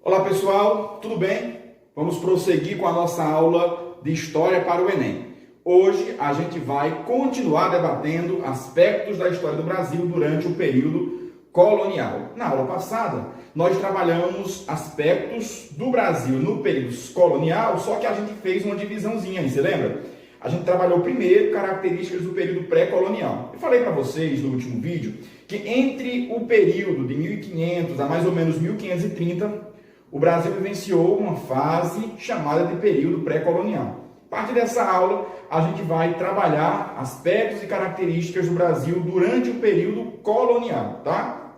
Olá pessoal, tudo bem? Vamos prosseguir com a nossa aula de História para o Enem. Hoje a gente vai continuar debatendo aspectos da história do Brasil durante o período colonial. Na aula passada, nós trabalhamos aspectos do Brasil no período colonial, só que a gente fez uma divisãozinha, você lembra? A gente trabalhou primeiro características do período pré-colonial. Eu falei para vocês no último vídeo que entre o período de 1500 a mais ou menos 1530, o Brasil vivenciou uma fase chamada de período pré-colonial. A partir dessa aula, a gente vai trabalhar aspectos e características do Brasil durante o período colonial, tá?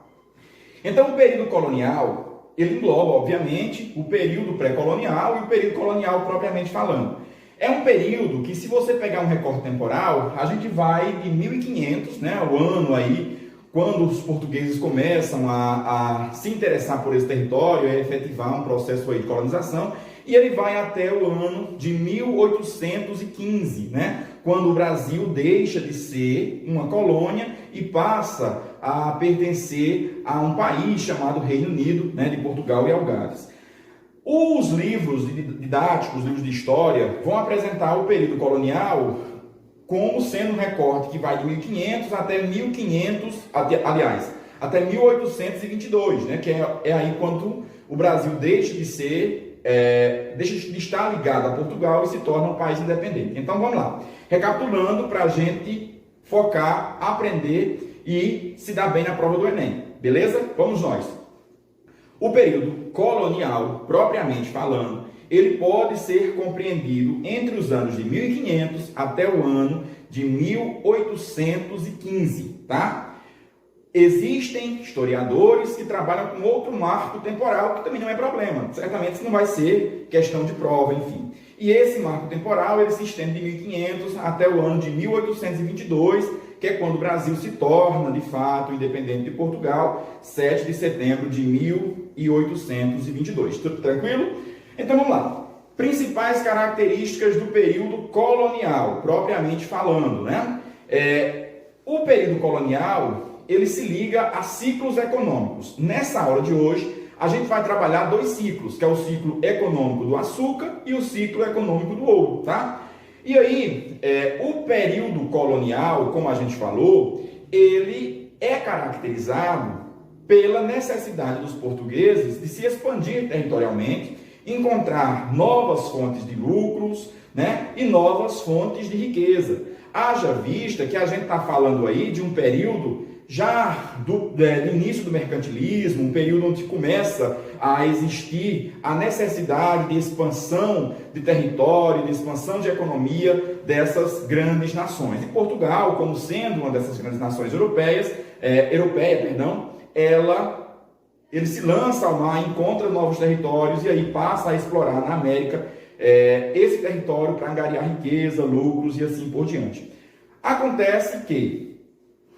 Então, o período colonial, ele engloba, obviamente, o período pré-colonial e o período colonial propriamente falando. É um período que, se você pegar um recorte temporal, a gente vai de 1500, né, o ano aí, quando os portugueses começam a se interessar por esse território, a efetivar um processo aí de colonização, e ele vai até o ano de 1815, né? Quando o Brasil deixa de ser uma colônia e passa a pertencer a um país chamado Reino Unido, né, de Portugal e Algarves. Os livros didáticos, os livros de história, vão apresentar o período colonial como sendo um recorte que vai de 1500 até 1500, aliás, até 1822, né? Que é aí quando o Brasil deixa de estar ligado a Portugal e se torna um país independente. Então vamos lá, recapitulando para a gente focar, aprender e se dar bem na prova do Enem, beleza? Vamos nós. O período colonial, propriamente falando, ele pode ser compreendido entre os anos de 1500 até o ano de 1815, tá? Existem historiadores que trabalham com outro marco temporal, que também não é problema. Certamente isso não vai ser questão de prova, enfim. E esse marco temporal, ele se estende de 1500 até o ano de 1822, que é quando o Brasil se torna, de fato, independente de Portugal, 7 de setembro de 1822. Tudo tranquilo? Então vamos lá. Principais características do período colonial, propriamente falando, né? O período colonial, ele se liga a ciclos econômicos. Nessa aula de hoje, a gente vai trabalhar dois ciclos, que é o ciclo econômico do açúcar e o ciclo econômico do ouro, tá? E aí, o período colonial, como a gente falou, ele é caracterizado pela necessidade dos portugueses de se expandir territorialmente, encontrar novas fontes de lucros, né, e novas fontes de riqueza. Haja vista que a gente está falando aí de um período já do início do mercantilismo, um período onde começa a existir a necessidade de expansão de território, de expansão de economia dessas grandes nações. E Portugal, como sendo uma dessas grandes nações europeia, ele se lança ao mar, encontra novos territórios e aí passa a explorar na América esse território para angariar riqueza, lucros e assim por diante. Acontece que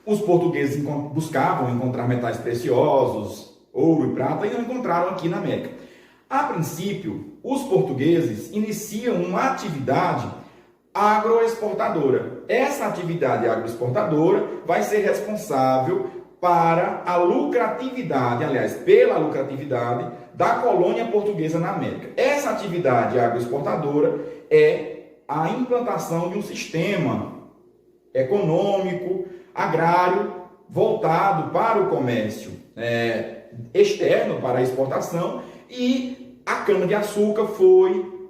os portugueses buscavam encontrar metais preciosos, ouro e prata, e não encontraram aqui na América. A princípio, os portugueses iniciam uma atividade agroexportadora. Essa atividade agroexportadora vai ser responsável para a lucratividade, aliás, pela lucratividade da colônia portuguesa na América. Essa atividade agroexportadora é a implantação de um sistema econômico, agrário, voltado para o comércio externo, para a exportação, e a cana-de-açúcar foi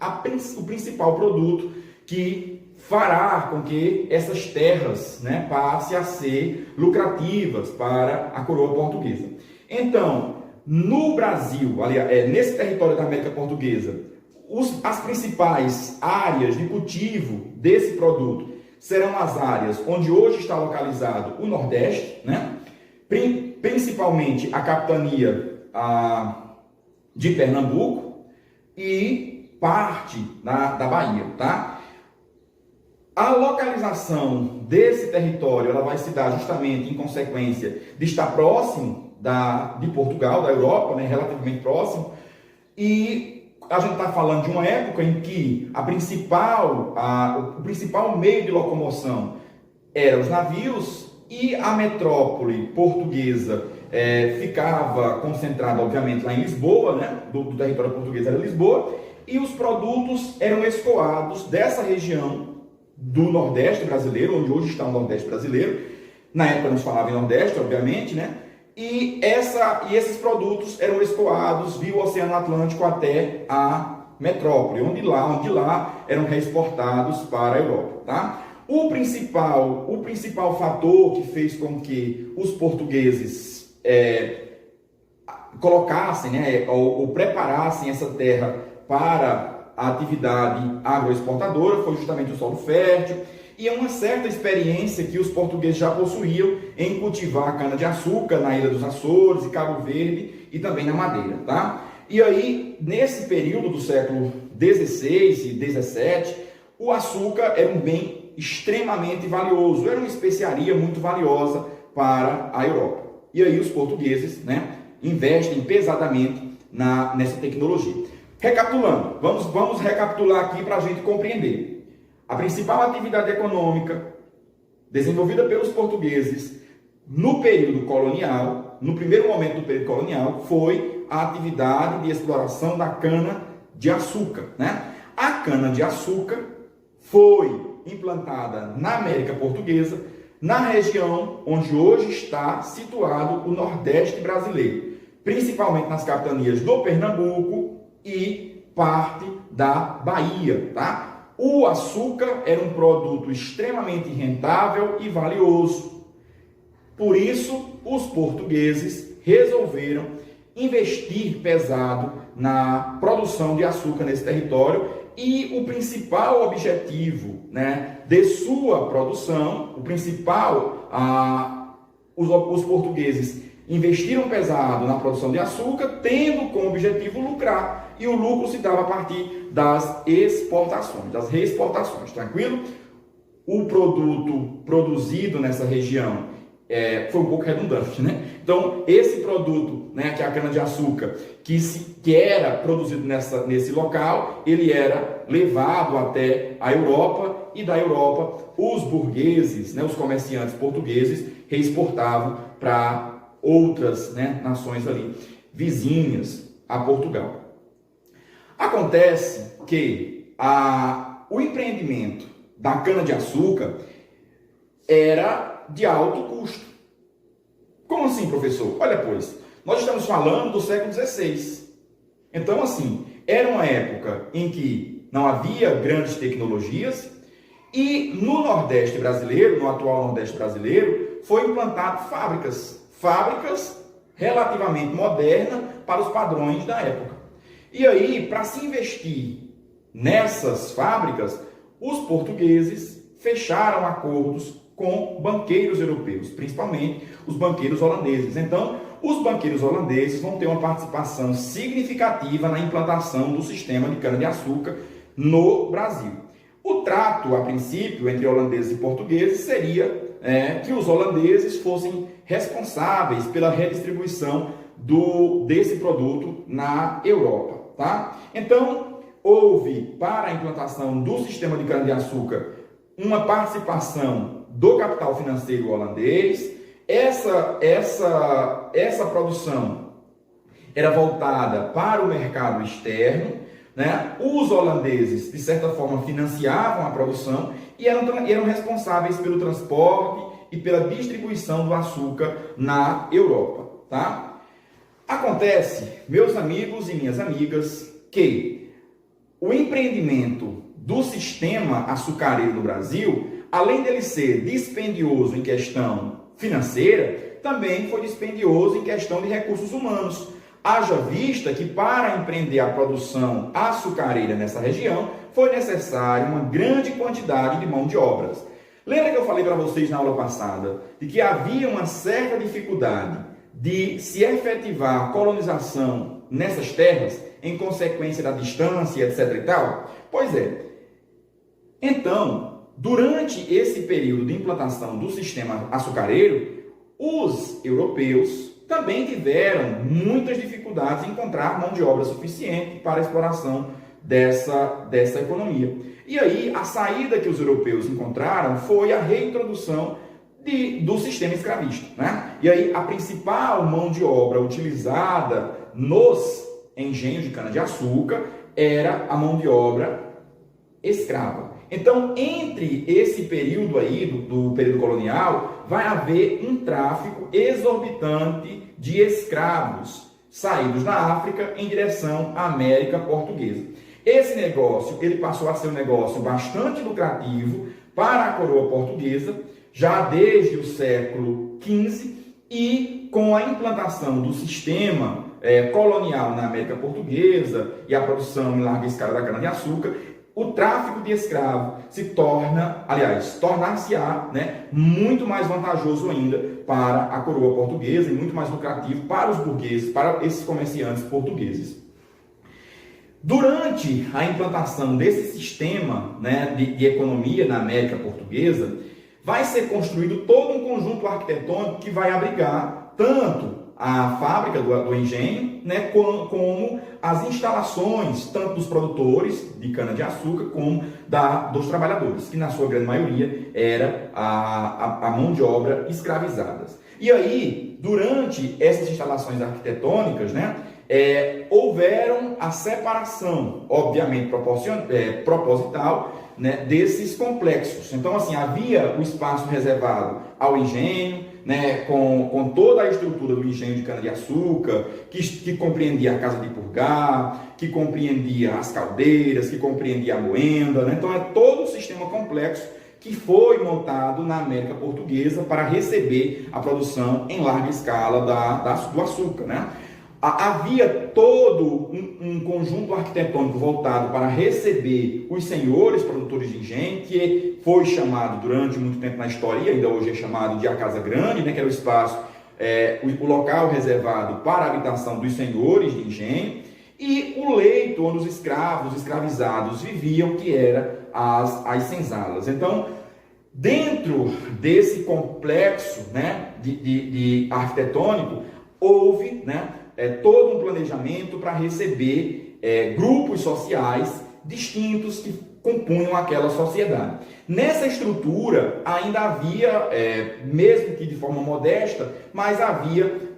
o principal produto que fará com que essas terras, né, passem a ser lucrativas para a coroa portuguesa. Então, no Brasil, aliás, nesse território da América Portuguesa, as principais áreas de cultivo desse produto serão as áreas onde hoje está localizado o Nordeste, né? Principalmente a capitania de Pernambuco e parte da Bahia, tá? A localização desse território ela vai se dar justamente em consequência de estar próximo de Portugal, da Europa, né? Relativamente próximo, e a gente está falando de uma época em que o principal meio de locomoção eram os navios e a metrópole portuguesa ficava concentrada, obviamente, lá em Lisboa, né? Do território português era Lisboa, e os produtos eram escoados dessa região do Nordeste brasileiro, onde hoje está o Nordeste brasileiro. Na época não se falava em Nordeste, obviamente, né? E esses produtos eram escoados via o Oceano Atlântico até a metrópole, onde lá eram reexportados para a Europa, tá? O principal fator que fez com que os portugueses colocassem, né, ou preparassem essa terra para a atividade agroexportadora foi justamente o solo fértil e uma certa experiência que os portugueses já possuíam em cultivar a cana-de-açúcar na Ilha dos Açores e Cabo Verde e também na Madeira, tá? E aí, nesse período do século XVI e XVII, o açúcar era um bem extremamente valioso, era uma especiaria muito valiosa para a Europa. E aí os portugueses, né, investem pesadamente nessa tecnologia. Recapitulando, vamos recapitular aqui para a gente compreender. A principal atividade econômica desenvolvida pelos portugueses no período colonial, no primeiro momento do período colonial, foi a atividade de exploração da cana-de-açúcar, né? A cana-de-açúcar foi implantada na América Portuguesa, na região onde hoje está situado o Nordeste brasileiro, principalmente nas capitanias do Pernambuco e parte da Bahia, tá? O açúcar era um produto extremamente rentável e valioso. Por isso, os portugueses resolveram investir pesado na produção de açúcar nesse território e o principal objetivo, né, de sua produção, os portugueses investiram pesado na produção de açúcar, tendo como objetivo lucrar, e o lucro se dava a partir das exportações, das reexportações, tranquilo? O produto produzido nessa região foi um pouco redundante, né? Então, esse produto, né, que é a cana-de-açúcar, que era produzido nesse local, ele era levado até a Europa, e da Europa, os burgueses, né, os comerciantes portugueses, reexportavam para outras, né, nações ali vizinhas a Portugal. Acontece que o empreendimento da cana-de-açúcar era de alto custo. Como assim, professor? Olha, pois, nós estamos falando do século XVI. Então, assim, era uma época em que não havia grandes tecnologias e no Nordeste brasileiro, no atual Nordeste brasileiro, foi implantado fábricas relativamente modernas para os padrões da época. E aí, para se investir nessas fábricas, os portugueses fecharam acordos com banqueiros europeus, principalmente os banqueiros holandeses. Então, os banqueiros holandeses vão ter uma participação significativa na implantação do sistema de cana-de-açúcar no Brasil. O trato, a princípio, entre holandeses e portugueses seria que os holandeses fossem responsáveis pela redistribuição desse produto na Europa, tá? Então, houve, para a implantação do sistema de cana-de-açúcar, uma participação do capital financeiro holandês. Essa produção era voltada para o mercado externo, né? Os holandeses, de certa forma, financiavam a produção e eram responsáveis pelo transporte e pela distribuição do açúcar na Europa, tá? Acontece, meus amigos e minhas amigas, que o empreendimento do sistema açucareiro no Brasil, além dele ser dispendioso em questão financeira, também foi dispendioso em questão de recursos humanos. Haja vista que para empreender a produção açucareira nessa região, foi necessário uma grande quantidade de mão de obras. Lembra que eu falei para vocês na aula passada de que havia uma certa dificuldade de se efetivar a colonização nessas terras em consequência da distância, etc. e tal? Pois é. Então, durante esse período de implantação do sistema açucareiro, os europeus também tiveram muitas dificuldades em encontrar mão de obra suficiente para a exploração dessa economia. E aí, a saída que os europeus encontraram foi a reintrodução do sistema escravista, né? E aí a principal mão de obra utilizada nos engenhos de cana-de-açúcar era a mão de obra escrava. Então, entre esse período aí, do período colonial, vai haver um tráfico exorbitante de escravos saídos da África em direção à América Portuguesa. Esse negócio, ele passou a ser um negócio bastante lucrativo para a coroa portuguesa, já desde o século XV, e com a implantação do sistema colonial na América Portuguesa e a produção em larga escala da cana-de-açúcar, o tráfico de escravo se torna, aliás, tornar-se-á, né, muito mais vantajoso ainda para a coroa portuguesa e muito mais lucrativo para os burgueses, para esses comerciantes portugueses. Durante a implantação desse sistema, né, de economia na América Portuguesa, vai ser construído todo um conjunto arquitetônico que vai abrigar tanto a fábrica do engenho, né, como as instalações, tanto dos produtores de cana-de-açúcar, como dos trabalhadores, que na sua grande maioria era a mão de obra escravizadas. E aí, durante essas instalações arquitetônicas, né, houveram a separação, obviamente proposital, né, desses complexos. Então, assim, havia o espaço reservado ao engenho, né, com toda a estrutura do engenho de cana-de-açúcar, que compreendia a casa de purgar, que compreendia as caldeiras, que compreendia a moenda, né? Então, é todo um sistema complexo que foi montado na América Portuguesa para receber a produção em larga escala do açúcar, né? Havia todo um conjunto arquitetônico voltado para receber os senhores produtores de engenho, que foi chamado durante muito tempo na história, e ainda hoje é chamado de a Casa Grande, né, que era o espaço, o local reservado para a habitação dos senhores de engenho, e o leito onde os escravos, os escravizados viviam, que era as senzalas. Então, dentro desse complexo, né, de arquitetônico, houve, né, todo um planejamento para receber grupos sociais distintos que compunham aquela sociedade. Nessa estrutura ainda havia, mesmo que de forma modesta, mas havia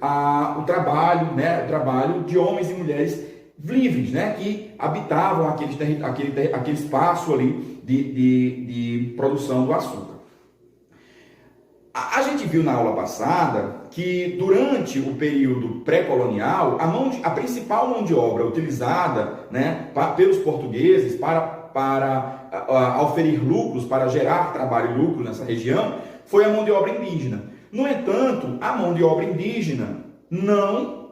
o trabalho, né, o trabalho de homens e mulheres livres, né, que habitavam aquele espaço ali de produção do açúcar. A gente viu na aula passada que durante o período pré-colonial, a principal mão de obra utilizada, né, pelos portugueses para oferir lucros, para gerar trabalho e lucro nessa região, foi a mão de obra indígena. No entanto, a mão de obra indígena não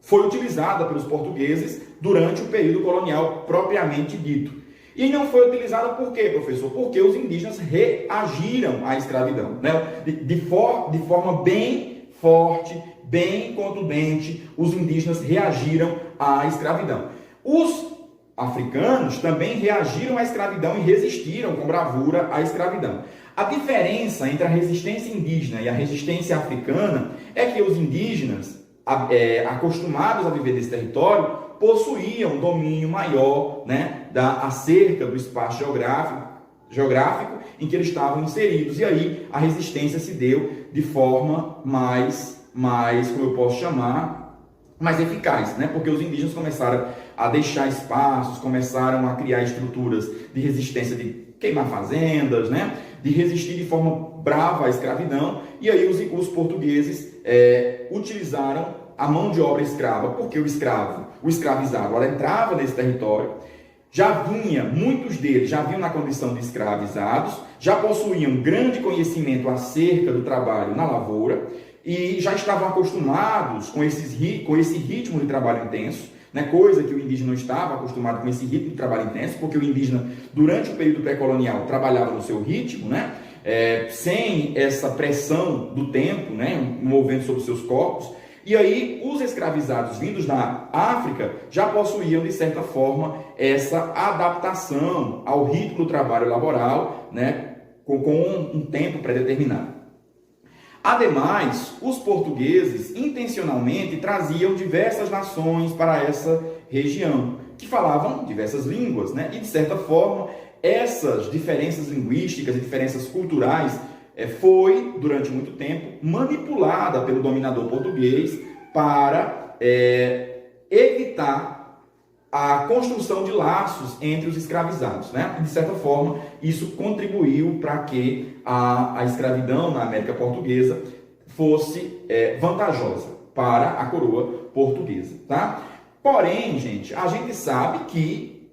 foi utilizada pelos portugueses durante o período colonial propriamente dito. E não foi utilizada por quê, professor? Porque os indígenas reagiram à escravidão, né? De forma bem forte, bem contundente, os indígenas reagiram à escravidão. Os africanos também reagiram à escravidão e resistiram com bravura à escravidão. A diferença entre a resistência indígena e a resistência africana é que os indígenas, acostumados a viver nesse território, possuíam um domínio maior, né, acerca do espaço geográfico em que eles estavam inseridos. E aí a resistência se deu de forma mais como eu posso chamar, mais eficaz, né? Porque os indígenas começaram a deixar espaços, começaram a criar estruturas de resistência, de queimar fazendas, né? De resistir de forma brava à escravidão. E aí os portugueses utilizaram a mão de obra escrava, porque o escravizado, ela entrava nesse território, muitos deles já vinham na condição de escravizados, já possuíam grande conhecimento acerca do trabalho na lavoura e já estavam acostumados com esse ritmo de trabalho intenso, né? Coisa que o indígena não estava acostumado com esse ritmo de trabalho intenso, porque o indígena, durante o período pré-colonial, trabalhava no seu ritmo, né? Sem essa pressão do tempo, né? Movendo sobre seus corpos. E aí, os escravizados vindos da África já possuíam, de certa forma, essa adaptação ao ritmo do trabalho laboral, né, com um tempo pré-determinado. Ademais, os portugueses intencionalmente traziam diversas nações para essa região, que falavam diversas línguas, né, e, de certa forma, essas diferenças linguísticas e diferenças culturais foi, durante muito tempo, manipulada pelo dominador português para evitar a construção de laços entre os escravizados, né? De certa forma, isso contribuiu para que a escravidão na América Portuguesa fosse vantajosa para a coroa portuguesa, tá? Porém, gente, a gente sabe que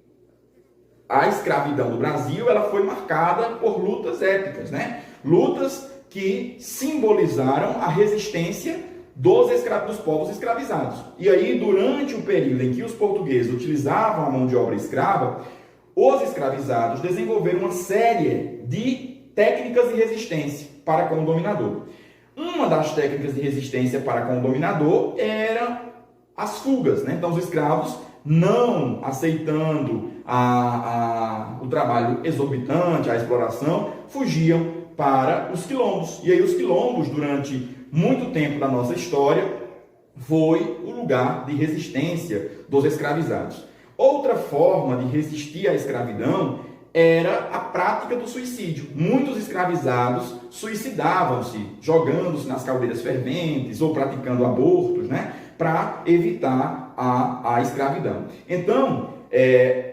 a escravidão do Brasil ela foi marcada por lutas épicas, né? Lutas que simbolizaram a resistência dos povos escravizados. E aí, durante o período em que os portugueses utilizavam a mão de obra escrava, os escravizados desenvolveram uma série de técnicas de resistência para com o dominador. Uma das técnicas de resistência para com o dominador era as fugas, né? Então, os escravos, não aceitando o trabalho exorbitante, a exploração, fugiam para os quilombos. E aí, os quilombos, durante muito tempo da nossa história, foi o lugar de resistência dos escravizados. Outra forma de resistir à escravidão era a prática do suicídio. Muitos escravizados suicidavam-se, jogando-se nas caldeiras ferventes ou praticando abortos, né, para evitar a escravidão. Então,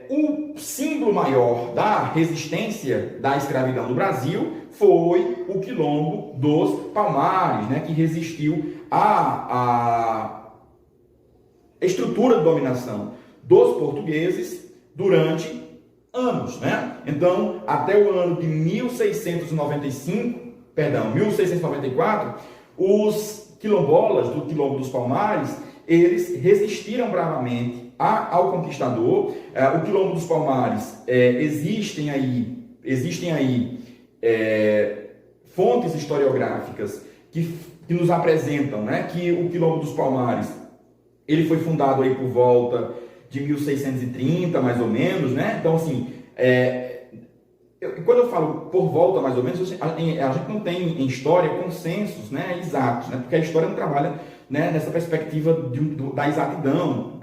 o símbolo maior da resistência da escravidão no Brasil foi o Quilombo dos Palmares, né, que resistiu à estrutura de dominação dos portugueses durante anos, né? Então, até o ano de 1694, os quilombolas do Quilombo dos Palmares, eles resistiram bravamente ao conquistador. O Quilombo dos Palmares, existem aí fontes historiográficas que nos apresentam, né, que o Quilombo dos Palmares ele foi fundado aí por volta de 1630, mais ou menos, né? Então, assim, quando eu falo por volta, mais ou menos, a gente não tem em história consensos, né, exatos, né? Porque a história não trabalha, né, nessa perspectiva da exatidão,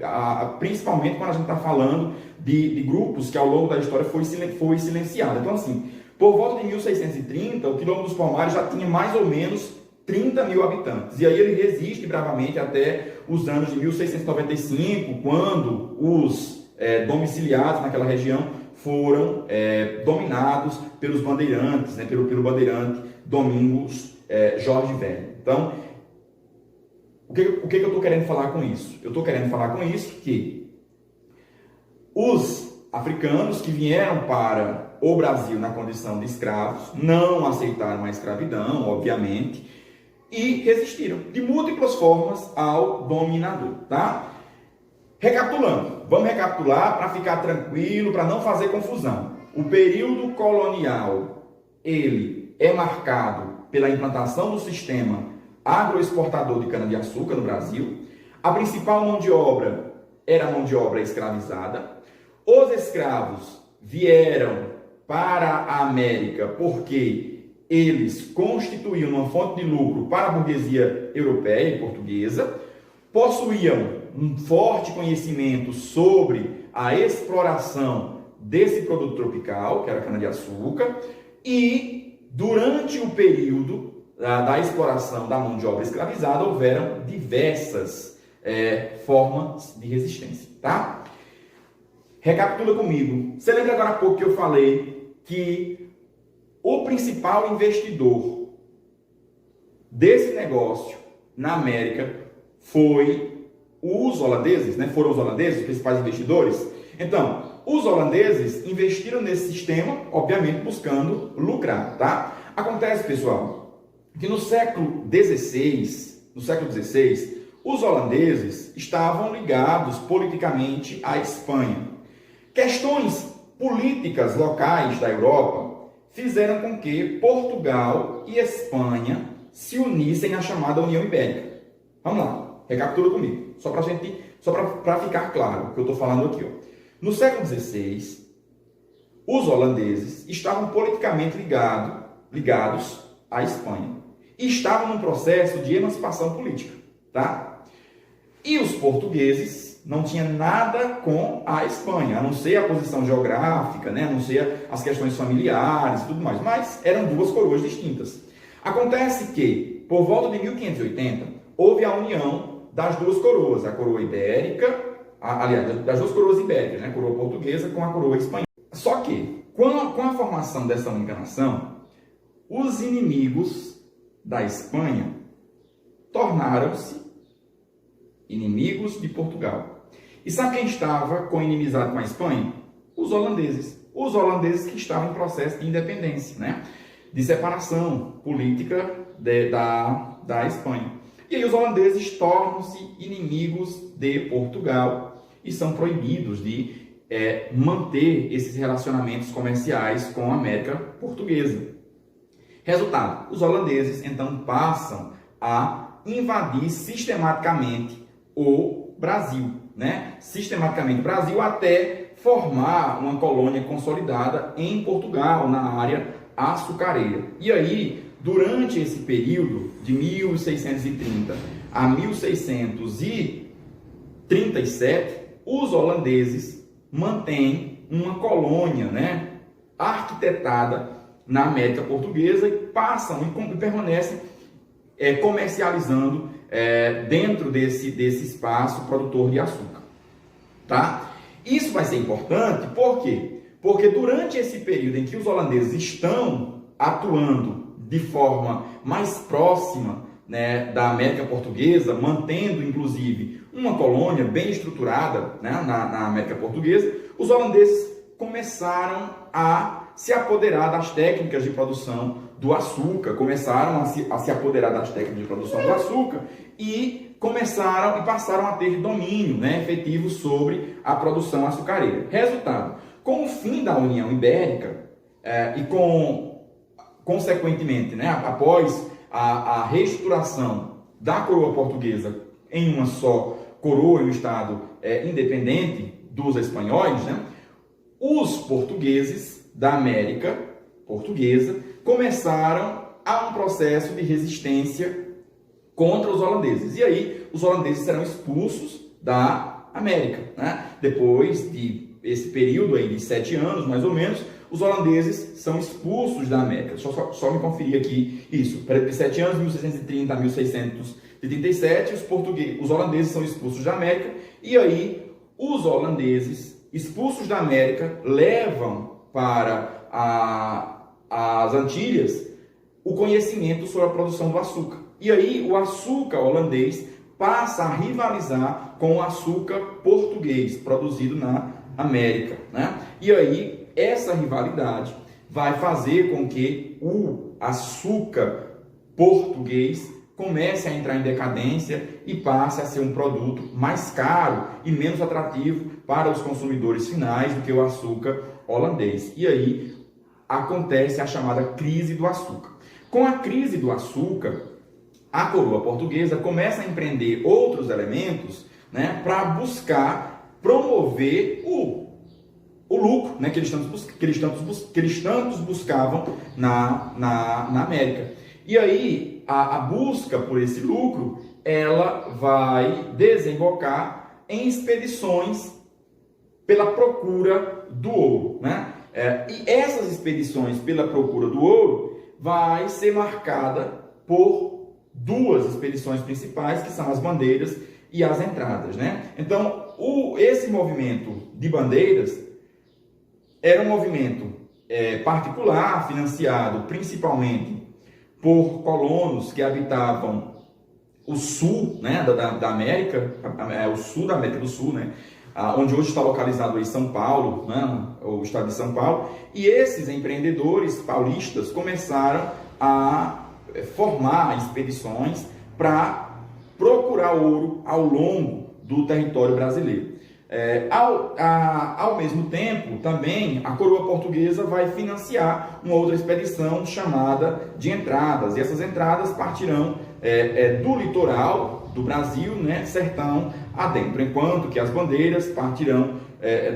principalmente quando a gente está falando de grupos que ao longo da história foi silenciado. Então, assim, por volta de 1630, o Quilombo dos Palmares já tinha mais ou menos 30 mil habitantes. E aí ele resiste bravamente até os anos de 1695, quando os domiciliados naquela região foram dominados pelos bandeirantes, né, pelo bandeirante Domingos Jorge Velho. Então, o que eu estou querendo falar com isso? Eu estou querendo falar com isso que os africanos que vieram para o Brasil na condição de escravos não aceitaram a escravidão, obviamente, e resistiram de múltiplas formas ao dominador, tá? Recapitulando, vamos recapitular para ficar tranquilo, para não fazer confusão. O período colonial, ele é marcado pela implantação do sistema agroexportador de cana-de-açúcar no Brasil. A principal mão de obra era a mão de obra escravizada. Os escravos vieram para a América porque eles constituíam uma fonte de lucro para a burguesia europeia e portuguesa, possuíam um forte conhecimento sobre a exploração desse produto tropical, que era a cana-de-açúcar, e durante o período da exploração da mão de obra escravizada, houveram diversas formas de resistência, tá? Recapitula comigo. Você lembra agora há pouco que eu falei que o principal investidor desse negócio na América foi os holandeses, né? Foram os holandeses os principais investidores? Então, os holandeses investiram nesse sistema, obviamente buscando lucrar, tá? Acontece, pessoal, que no século XVI, os holandeses estavam ligados politicamente à Espanha. Questões políticas locais da Europa fizeram com que Portugal e Espanha se unissem à chamada União Ibérica. Vamos lá, recapitula comigo, só para ficar claro o que eu estou falando aqui. Ó. No século XVI, os holandeses estavam politicamente ligados à Espanha e estavam num processo de emancipação política, tá? E os portugueses não tinham nada com a Espanha, a não ser a posição geográfica, né? A não ser as questões familiares e tudo mais, mas eram duas coroas distintas. Acontece que, por volta de 1580, houve a união das duas coroas, a coroa ibérica, aliás, das duas coroas ibéricas, né? A coroa portuguesa com a coroa espanhola. Só que, com a formação dessa única nação, os inimigos da Espanha tornaram-se inimigos de Portugal. E sabe quem estava com inimizade com a Espanha? Os holandeses. Os holandeses que estavam em processo de independência, né? De separação política da Espanha. E aí os holandeses tornam-se inimigos de Portugal e são proibidos de manter esses relacionamentos comerciais com a América Portuguesa. Resultado, os holandeses então passam a invadir sistematicamente o Brasil, né? Sistematicamente o Brasil até formar uma colônia consolidada em Portugal, na área açucareira. E aí, durante esse período de 1630 a 1637, os holandeses mantêm uma colônia, né, arquitetada na América Portuguesa e passam e permanecem comercializando dentro desse espaço produtor de açúcar. Tá? Isso vai ser importante, por quê? Porque durante esse período em que os holandeses estão atuando de forma mais próxima, né, da América Portuguesa, mantendo inclusive uma colônia bem estruturada, né, na América Portuguesa, os holandeses começaram a se apoderar das técnicas de produção do açúcar, começaram a se apoderar das técnicas de produção do açúcar e passaram a ter domínio, né, efetivo sobre a produção açucareira. Resultado, com o fim da União Ibérica e consequentemente, né, após a reestruturação da coroa portuguesa em uma só coroa, em um estado independente dos espanhóis, né, os portugueses da América Portuguesa começaram a um processo de resistência contra os holandeses. E aí, os holandeses serão expulsos da América, né? Depois de esse período aí de 7 anos, mais ou menos, os holandeses são expulsos da América. Só me conferir aqui isso. De 7 anos, 1630 a 1637, os holandeses são expulsos da América. E aí, os holandeses expulsos da América levam para as Antilhas o conhecimento sobre a produção do açúcar. E aí o açúcar holandês passa a rivalizar com o açúcar português produzido na América, né? E aí essa rivalidade vai fazer com que o açúcar português comece a entrar em decadência e passe a ser um produto mais caro e menos atrativo para os consumidores finais do que o açúcar holandês. E aí acontece a chamada crise do açúcar. Com a crise do açúcar, a coroa portuguesa começa a empreender outros elementos, né, para buscar promover o lucro, né, que eles tantos buscavam na América. E aí, a busca por esse lucro, ela vai desembocar em expedições pela procura do ouro, né? E essas expedições pela procura do ouro vai ser marcada por duas expedições principais, que são as bandeiras e as entradas, né? Então, esse movimento de bandeiras era um movimento particular, financiado principalmente por colonos que habitavam o sul, né, da América, o sul da América do Sul, né, onde hoje está localizado aí São Paulo, né, o estado de São Paulo, e esses empreendedores paulistas começaram a formar expedições para procurar ouro ao longo do território brasileiro. Ao mesmo tempo, também, a coroa portuguesa vai financiar uma outra expedição chamada de entradas. E essas entradas partirão do litoral do Brasil, né, sertão adentro, enquanto que as bandeiras partirão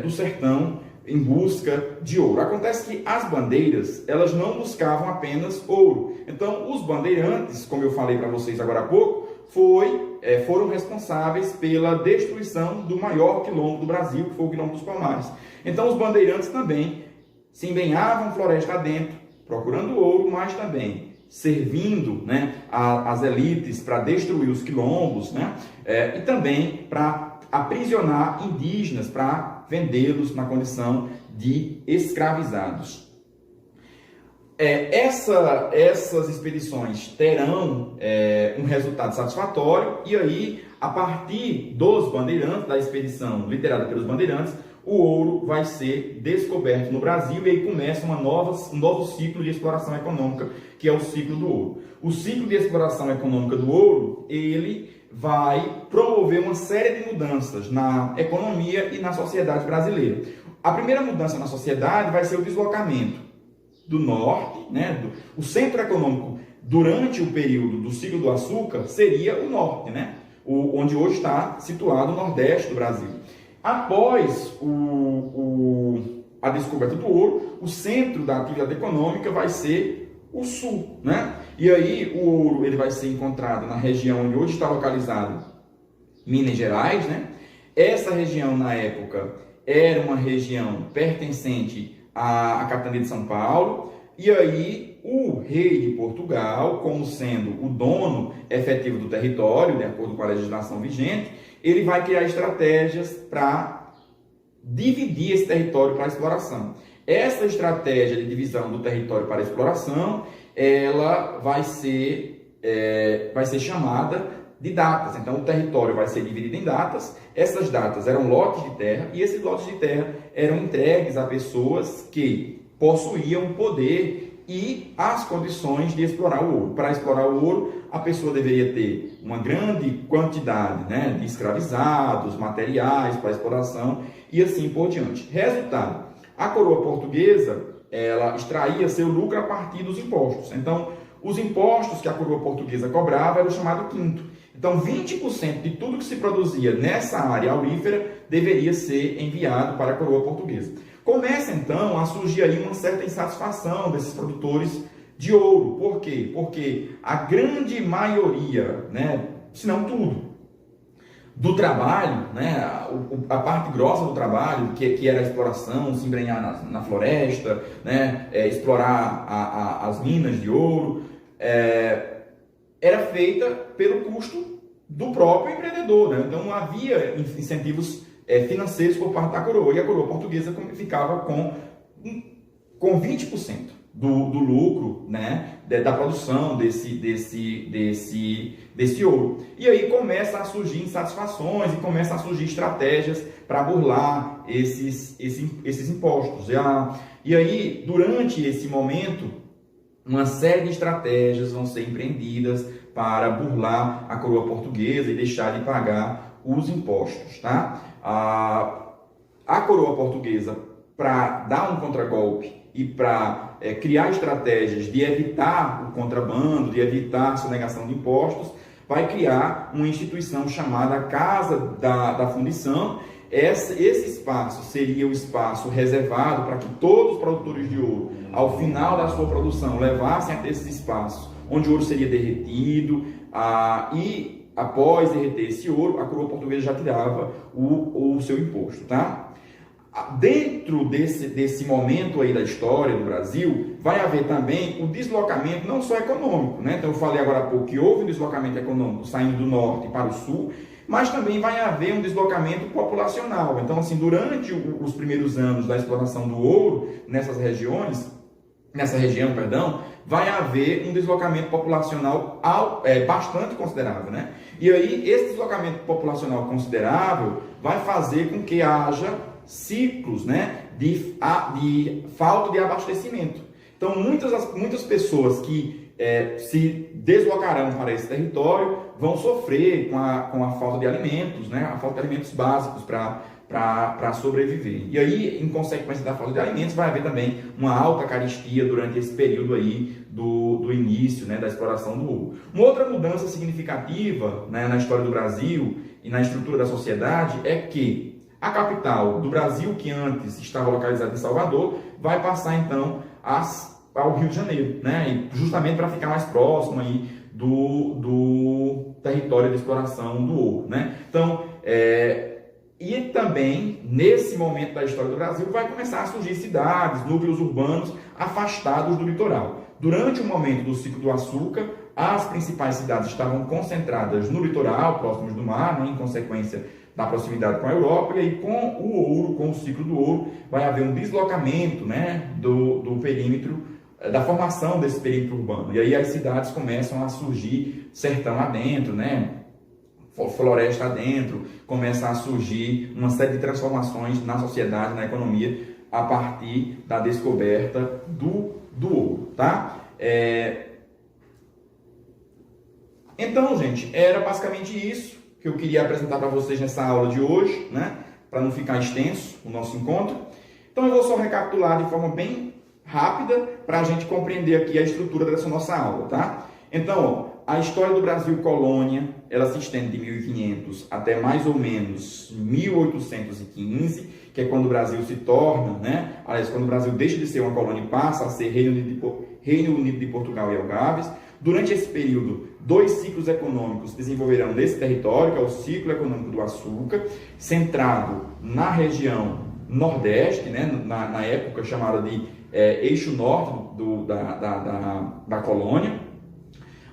do sertão em busca de ouro. Acontece que as bandeiras, elas não buscavam apenas ouro. Então, os bandeirantes, como eu falei para vocês agora há pouco, foram responsáveis pela destruição do maior quilombo do Brasil, que foi o Quilombo dos Palmares. Então, os bandeirantes também se empenhavam floresta adentro, procurando ouro, mas também servindo, né, as elites para destruir os quilombos, né, e também para aprisionar indígenas, para vendê-los na condição de escravizados. Essas expedições terão um resultado satisfatório, e aí, a partir dos bandeirantes, da expedição liderada pelos bandeirantes, o ouro vai ser descoberto no Brasil, e aí começa um novo ciclo de exploração econômica, que é o ciclo do ouro. O ciclo de exploração econômica do ouro, ele vai promover uma série de mudanças na economia e na sociedade brasileira. A primeira mudança na sociedade vai ser o deslocamento do norte, né? O centro econômico durante o período do ciclo do açúcar seria o norte, né? Onde hoje está situado o nordeste do Brasil. Após a descoberta do ouro, o centro da atividade econômica vai ser o sul, né? E aí o ouro ele vai ser encontrado na região onde hoje está localizado Minas Gerais, né? Essa região na época era uma região pertencente à capitania de São Paulo, e aí o rei de Portugal, como sendo o dono efetivo do território, de acordo com a legislação vigente, ele vai criar estratégias para dividir esse território para a exploração. Essa estratégia de divisão do território para a exploração, ela vai ser chamada de datas. Então, o território vai ser dividido em datas. Essas datas eram lotes de terra, e esses lotes de terra eram entregues a pessoas que possuíam poder e as condições de explorar o ouro. Para explorar o ouro, a pessoa deveria ter uma grande quantidade, né, de escravizados, materiais para exploração e assim por diante. Resultado, a coroa portuguesa, ela extraía seu lucro a partir dos impostos. Então, os impostos que a coroa portuguesa cobrava era o chamado quinto. Então, 20% de tudo que se produzia nessa área aurífera deveria ser enviado para a coroa portuguesa. Começa, então, a surgir aí uma certa insatisfação desses produtores de ouro. Por quê? Porque a grande maioria, né, se não tudo, do trabalho, né, a parte grossa do trabalho, que era a exploração, se embrenhar na floresta, né, explorar as minas de ouro, era feita pelo custo do próprio empreendedor, né? Então não havia incentivos financeiros por parte da coroa, e a coroa portuguesa ficava com 20% do lucro, né, da produção desse ouro. E aí começa a surgir insatisfações e começam a surgir estratégias para burlar esses impostos. E aí, durante esse momento, uma série de estratégias vão ser empreendidas para burlar a coroa portuguesa e deixar de pagar os impostos, tá? A coroa portuguesa, para dar um contragolpe e para criar estratégias de evitar o contrabando, de evitar a sonegação de impostos, vai criar uma instituição chamada Casa da Fundição. Esse espaço seria o espaço reservado para que todos os produtores de ouro, ao final da sua produção, levassem até esses espaços, onde o ouro seria derretido, e após derreter esse ouro, a coroa portuguesa já tirava o seu imposto, tá? Dentro desse momento aí da história do Brasil, vai haver também o deslocamento não só econômico, né? Então eu falei agora há pouco que houve um deslocamento econômico saindo do norte para o sul, mas também vai haver um deslocamento populacional. Então, assim, durante os primeiros anos da exploração do ouro nessa região, vai haver um deslocamento populacional bastante considerável, né? E aí, esse deslocamento populacional considerável vai fazer com que haja ciclos, né, de falta de abastecimento. Então, muitas pessoas que se deslocarão para esse território vão sofrer com a falta de alimentos, né, a falta de alimentos básicos para sobreviver. E aí, em consequência da falta de alimentos, vai haver também uma alta carestia durante esse período aí do início, né, da exploração do ouro. Uma outra mudança significativa, né, na história do Brasil e na estrutura da sociedade é que a capital do Brasil, que antes estava localizada em Salvador, vai passar então ao Rio de Janeiro, né, justamente para ficar mais próximo aí do território de exploração do ouro, né? Então, e também, nesse momento da história do Brasil, vai começar a surgir cidades, núcleos urbanos afastados do litoral. durante o momento do ciclo do açúcar, as principais cidades estavam concentradas no litoral, próximos do mar, né, em consequência da proximidade com a Europa, e aí com o ouro, com o ciclo do ouro, vai haver um deslocamento, né, do perímetro, da formação desse perímetro urbano. E aí as cidades começam a surgir sertão adentro, né, floresta adentro, começa a surgir uma série de transformações na sociedade, na economia, a partir da descoberta do ouro, tá? Então, gente, era basicamente isso que eu queria apresentar para vocês nessa aula de hoje, né? Para não ficar extenso o nosso encontro. Então, eu vou só recapitular de forma bem rápida para a gente compreender aqui a estrutura dessa nossa aula, tá? Então, ó, a história do Brasil colônia, ela se estende de 1500 até mais ou menos 1815, que é quando o Brasil se torna, né? Aliás, quando o Brasil deixa de ser uma colônia e passa a ser Reino Unido de Portugal e Algarves. Durante esse período, 2 ciclos econômicos se desenvolverão nesse território, que é o ciclo econômico do açúcar, centrado na região nordeste, né? na época chamada de eixo norte da colônia.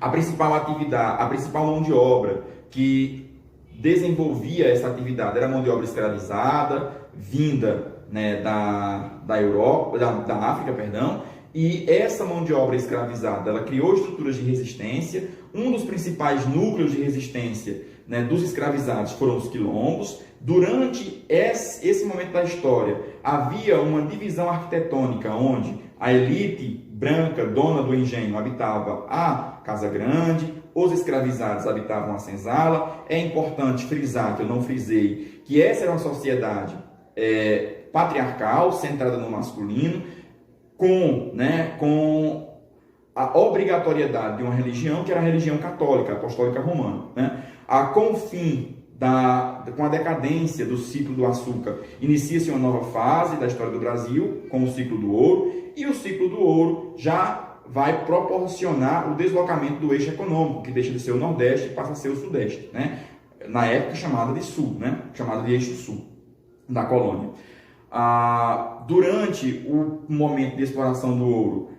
A principal atividade, a principal mão de obra que desenvolvia essa atividade era a mão de obra escravizada, vinda, né, da Europa, da África, perdão. E essa mão de obra escravizada, ela criou estruturas de resistência. Um dos principais núcleos de resistência, né, dos escravizados foram os quilombos. Durante esse momento da história, havia uma divisão arquitetônica onde a elite branca, dona do engenho, habitava a Casa Grande, os escravizados habitavam a senzala. É importante frisar, que eu não frisei, que essa era uma sociedade patriarcal, centrada no masculino, com a obrigatoriedade de uma religião, que era a religião católica, apostólica romana. Né? Com o fim, com a decadência do ciclo do açúcar, inicia-se uma nova fase da história do Brasil, com o ciclo do ouro, e o ciclo do ouro já vai proporcionar o deslocamento do eixo econômico, que deixa de ser o Nordeste e passa a ser o Sudeste, né? Na época chamada de Sul, né? Chamada de eixo Sul da colônia. Durante o momento de exploração do ouro,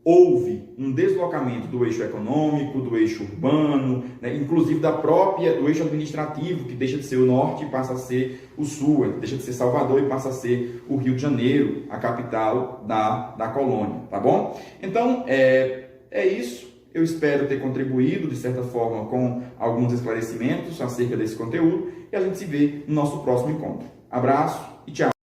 houve um deslocamento do eixo econômico, do eixo urbano, né, inclusive do eixo administrativo, que deixa de ser o norte e passa a ser o sul, deixa de ser Salvador e passa a ser o Rio de Janeiro, a capital da colônia, tá bom? Então, é isso. Eu espero ter contribuído, de certa forma, com alguns esclarecimentos acerca desse conteúdo, e a gente se vê no nosso próximo encontro. Abraço e tchau!